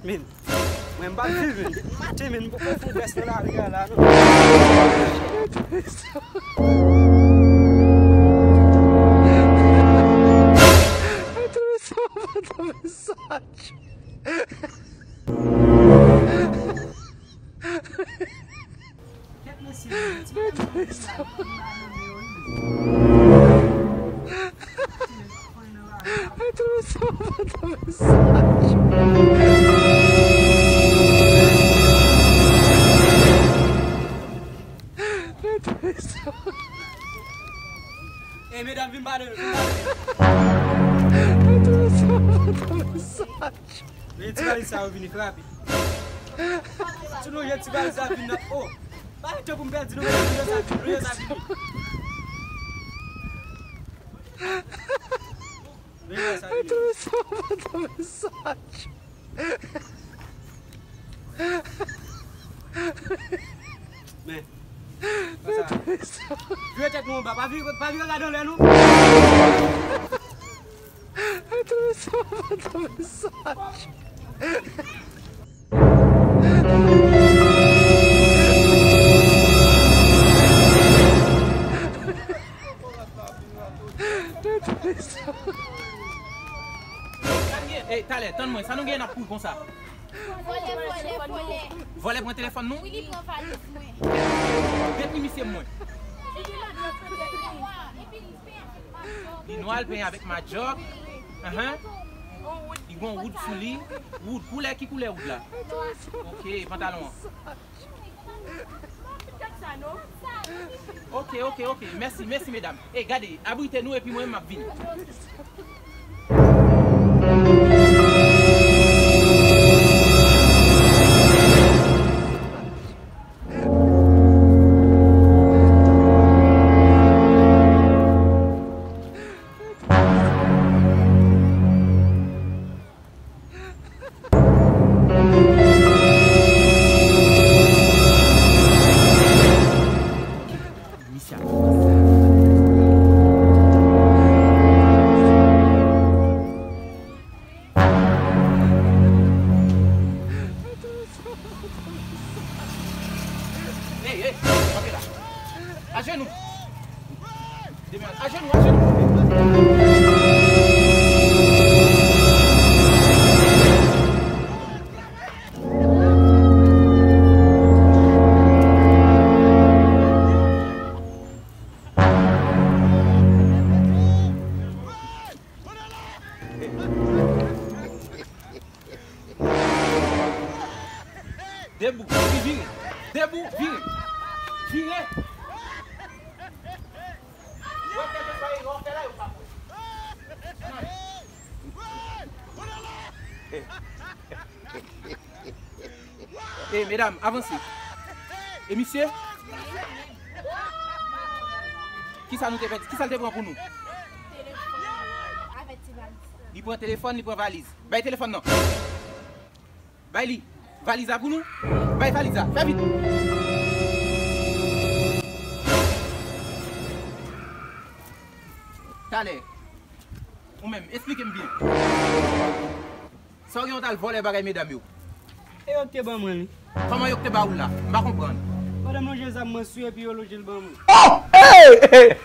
Min, mwen bak vi men. Mate men, mwen pou fou bes nan la riga la nou. Eh, mesdames, vim bade. Vem te balizar, Vini, frappe. Tu não ia te balizar, Vini, na pô. Vai, eu tô com pé de novo, não ia saber. Vem lá, sabe? Eu tô só mensagem. Vem. Viu até com o babá, viu lá não, né, não? Eu tô só mensagem. Hey, Tale, tande-moi, ça nous gagne pour comme ça. Voler mon téléphone, non? Oui, prend valise moi. Depuis monsieur moi. Il noie le pain avec ma jog. Il y a un wood sous lui. Wood, couleur qui couleur wood là? Ok, pantalon. Ok. Merci mesdames. Eh, regardez, abritez-nous et puis moi, je vais venir. Hey, ok là. À genoux. À genoux. Debout, virez. Debout, virez. Virez. Eh, mesdames, avancez. Et monsieur? Qui ça nous te fait? Qui ça te prend pour nous? Il prend téléphone, il prend valise. Baille téléphone non. Baille li. Valise pour nous. Baille valise. Fais vite. Allez. Ou même, expliquez-moi bien. Ça on t'a volé bagay mesdames yo. Et on te ban moi. Comment yo te ba ou là? M'pa comprendre. Madame loger ça monsieur et puis yo loger le ban moi. Oh! Hey!